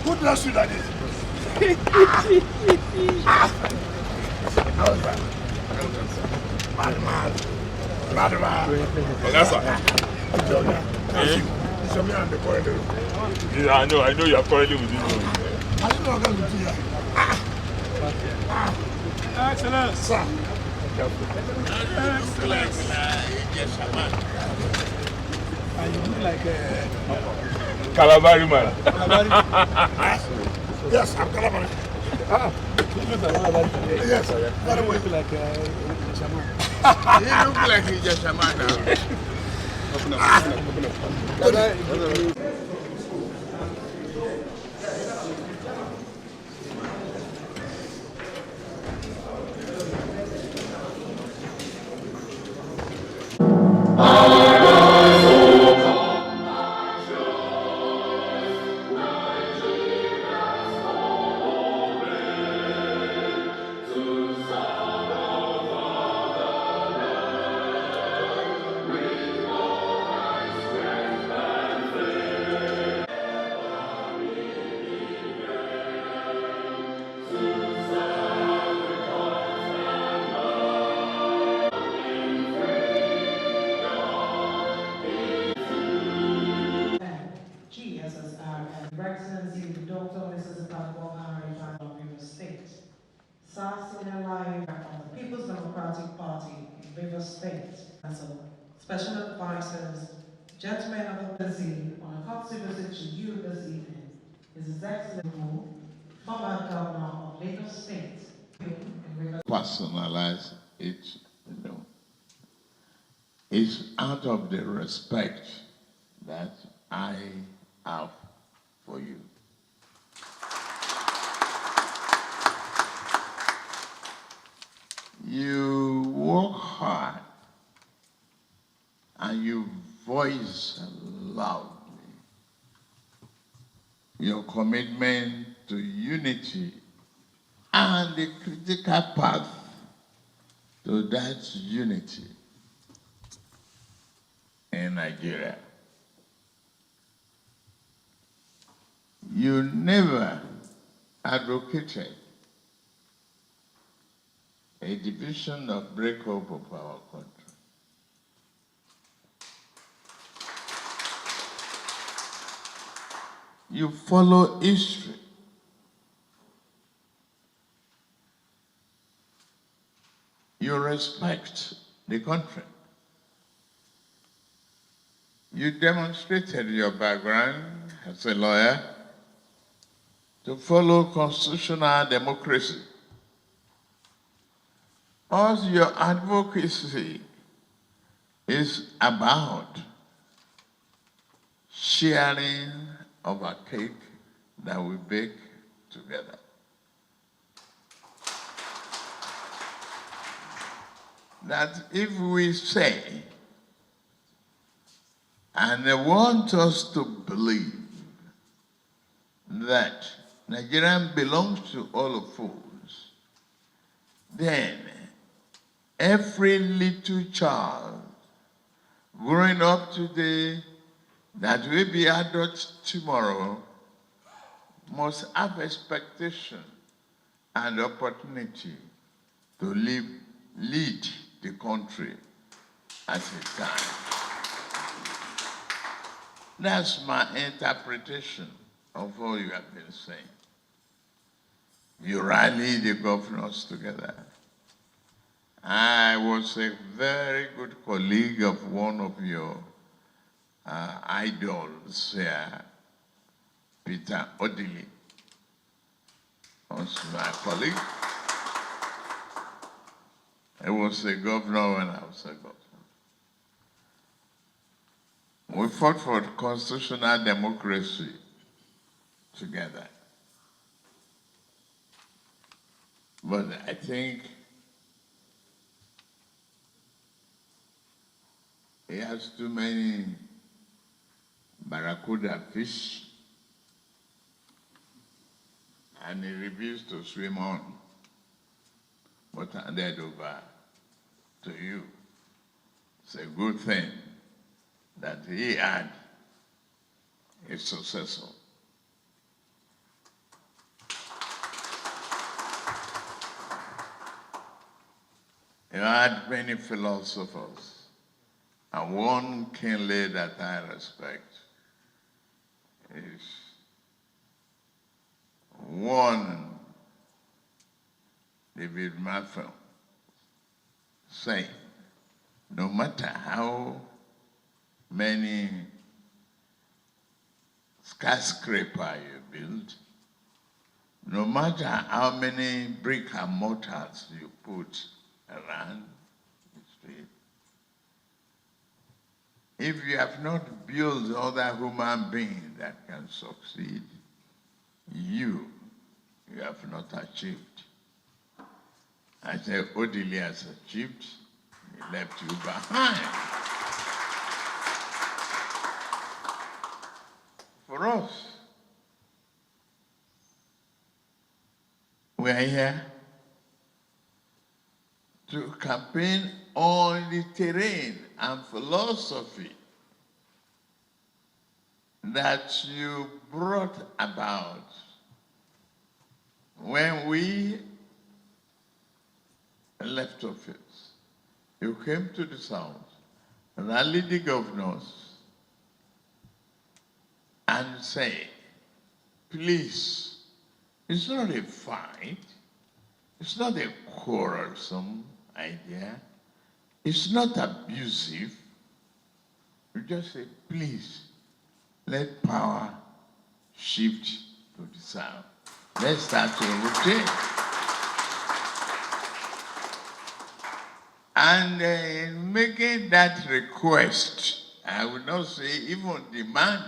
Who does you like this? Madman. That's all. Yeah, I know you are currently with this one. I didn't know I was going to do that. Excellent. Sir. Excellent. And you look like a Calabari man. Yes, I'm Calabari. Yes, very well. You look like a shaman. You look like a shaman now. Open up. Special advisors, gentlemen of the presidency, on a courtesy visit to you this evening is His Excellency, former Governor of Lagos State. Personalize it, it's out of the respect that I have for you. You work hard and you voice loudly your commitment to unity and the critical path to that unity in Nigeria. You never advocated a division of breakup of our country. You follow history. You respect the country. You demonstrated your background as a lawyer to follow constitutional democracy. All your advocacy is about sharing of a cake that we bake together. That if we say, and they want us to believe that Nigeria belongs to all of us, then every little child growing up today that will be adults tomorrow must have expectation and opportunity to lead the country at a time. That's my interpretation of what you have been saying. You rally the governors together. I was a very good colleague of one of your idols here, Peter Odili, was my colleague. He was a governor when I was a governor. We fought for constitutional democracy together. But I think he has too many barracuda fish and he refused to swim on, but handed over to you. It's a good thing that he had a successor. You had many philosophers, and one keenly that I respect is one David Matthew saying, no matter how many skyscraper you build, no matter how many brick and mortars you put around the street, if you have not built other human beings that can succeed, you have not achieved. I said, Odili has achieved, he left you behind. For us, we are here to campaign on the terrain and philosophy that you brought about when we left office. You came to the South, rallied the governors, and say, please, it's not a fight, it's not a quarrelsome idea, it's not abusive. You just say, please, let power shift to the South. Let's start to rotate. And in making that request, I would not say even demand,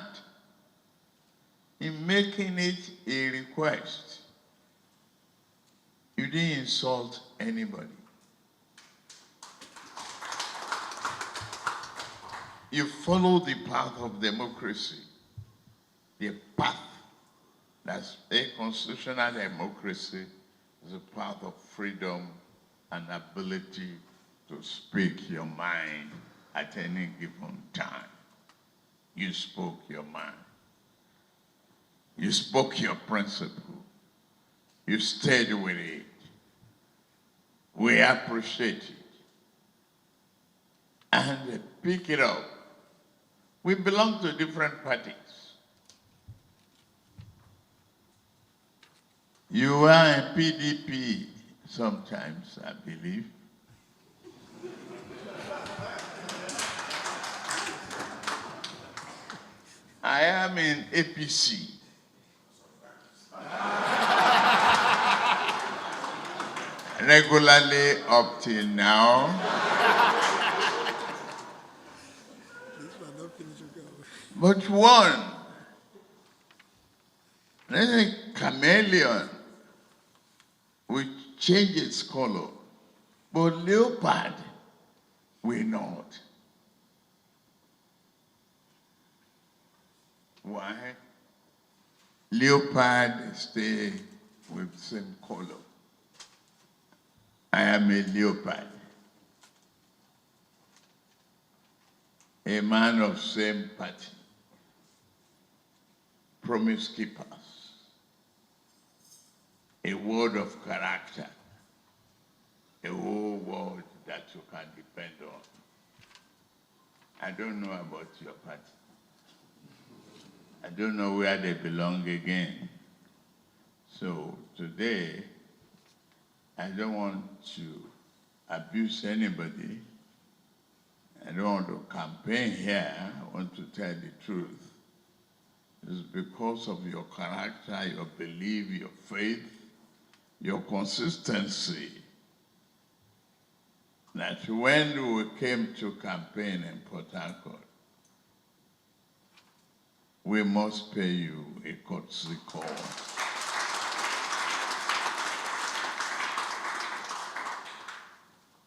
in making it a request, you didn't insult anybody. You follow the path of democracy, the path that's a constitutional democracy is a path of freedom and ability to speak your mind at any given time. You spoke your mind. You spoke your principle. You stayed with it. We appreciate it. And pick it up. We belong to different parties. You are a PDP sometimes, I believe. I am in APC. Regularly up till now. But one, there's a chameleon will change its color, but leopard will not. Why? Leopard stay with the same color. I am a leopard. A man of same party. Promise keepers. A word of character. A whole word that you can depend on. I don't know about your party. I don't know where they belong again. So today, I don't want to abuse anybody. I don't want to campaign here. I want to tell the truth. It's because of your character, your belief, your faith, your consistency, that when we came to campaign in Port Harcourt, we must pay you a courtesy call.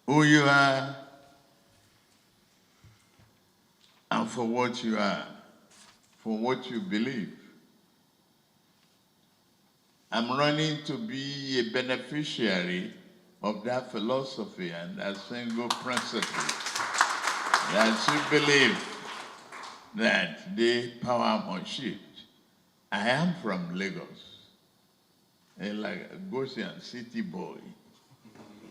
Who you are and for what you are, for what you believe. I'm running to be a beneficiary of that philosophy and that single principle that you believe that the power must shift. I am from Lagos, like a Goshen city boy.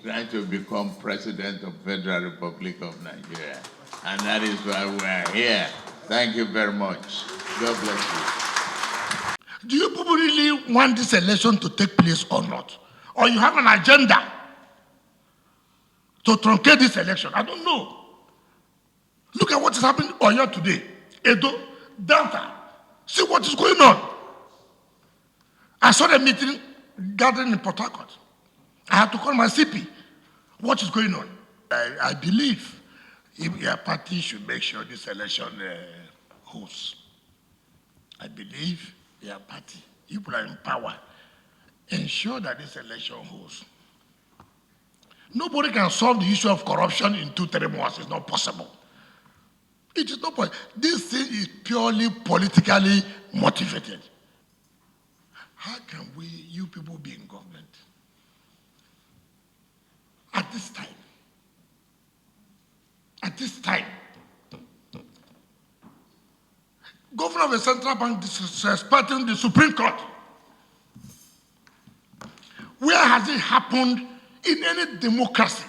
trying to become President of Federal Republic of Nigeria. And that is why we are here. Thank you very much. God bless you. Do you people really want this election to take place or not? Or you have an agenda to truncate this election? I don't know. Look at what is happening in Oyo today. Edo, Delta. See what is going on. I saw the meeting gathering in Port Harcourt. I had to call my CP. What is going on? I believe your party should make sure this election holds. I believe your party, you people are in power, ensure that this election holds. Nobody can solve the issue of corruption in 2-3 months. It's not possible. It is not possible. This thing is purely politically motivated. How can we, you people, be in government at this time? At this time, Governor of the Central Bank disrespecting the Supreme Court. Where has it happened in any democracy?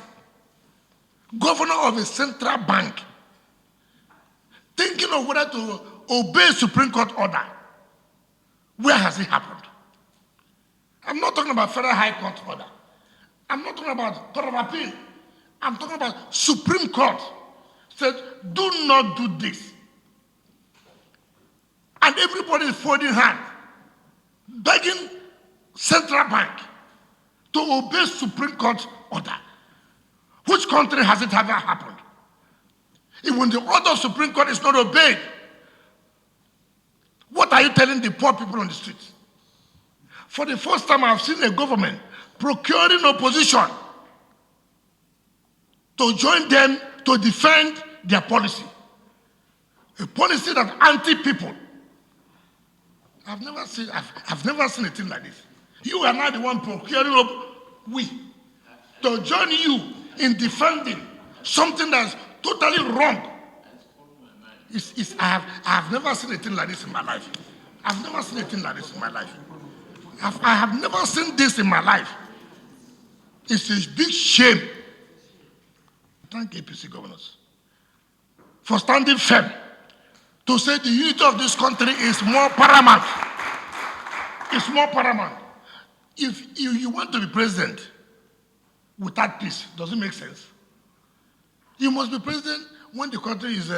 Governor of a central bank thinking of whether to obey Supreme Court order. Where has it happened? I'm not talking about Federal High Court order. I'm not talking about Court of Appeal. I'm talking about Supreme Court said, do not do this. And everybody is folding hands, begging Central Bank to obey Supreme Court order. Which country has it ever happened? When the order of Supreme Court is not obeyed, what are you telling the poor people on the streets? For the first time, I've seen a government procuring opposition to join them to defend their policy. A policy that anti-people. I've never seen a thing like this. You are not the one procuring to join you in defending something that's totally wrong. I have never seen a thing like this in my life. I've never seen a thing like this in my life. I have never seen this in my life. It's a big shame. Thank APC governors for standing firm to say the unity of this country is more paramount. It's more paramount. If you want to be president without peace, does it make sense? You must be president when the country is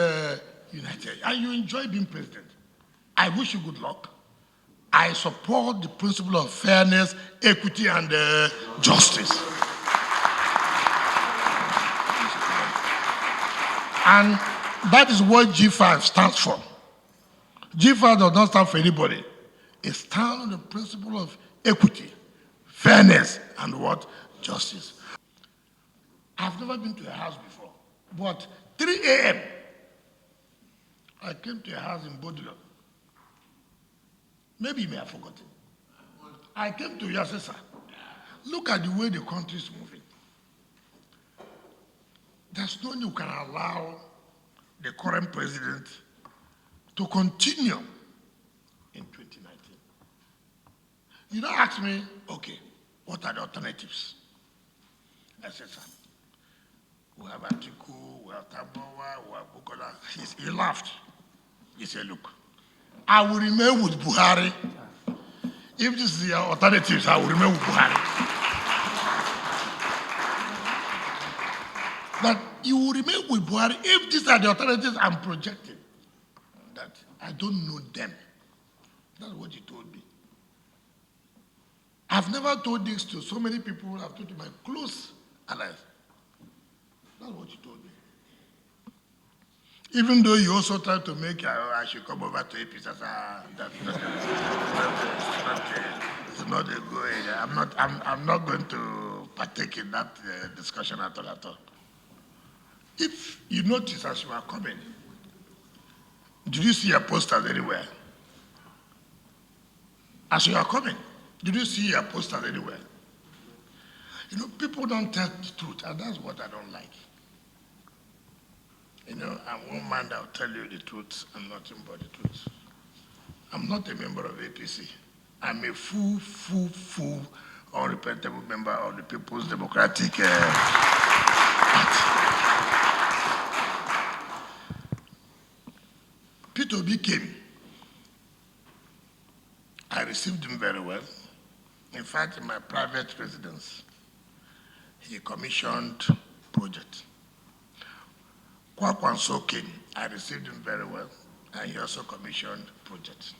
united and you enjoy being president. I wish you good luck. I support the principle of fairness, equity, and justice. And that is what G5 stands for. G5 does not stand for anybody. It stands on the principle of equity, fairness, and what? Justice. I've never been to a house before, but 3 a.m., I came to a house in Bodilo. Maybe you may have forgotten. I came to Yasesa. Look at the way the country is moving. There's no way you can allow the current president to continue in 2019. You don't ask me, okay, what are the alternatives? I said, we have Atiku, we have Tabawa, we have Bukola. He laughed. He said, look, I will remain with Buhari. If this is the alternatives, I will remain with Buhari. But you will remain with Buhari if these are the alternatives I'm projecting. That I don't know them. That's what he told me. I've never told this to so many people. I've told to my close allies. That's what he told me. Even though you also tried to make I should come over to APC, it's not a good idea. I'm not going to partake in that discussion at all. If you notice as you are coming, did you see your posters anywhere? As you are coming, did you see your posters anywhere? You know, people don't tell the truth, and that's what I don't like. You know, I'm one man that will tell you the truth and nothing but the truth. I'm not a member of APC. I'm a full unrepresentable member of the People's Democratic Party. P2B came. I received him very well. In fact, in my private residence, he commissioned project. Kwakwanso came. I received him very well, and he also commissioned project.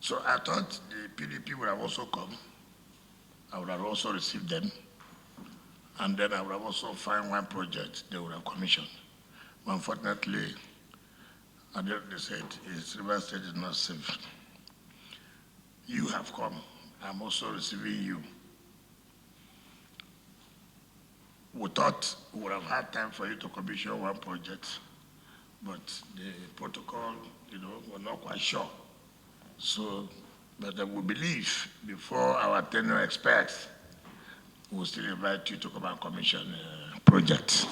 So I thought the PDP would have also come. I would have also received them, and then I would have also found one project they would have commissioned. Unfortunately, they said his river state is not safe. You have come. I'm also receiving you. We thought we would have had time for you to commission one project, but the protocol, we're not quite sure. So, but we believe before our tenure expires, we'll still invite you to come and commission a project.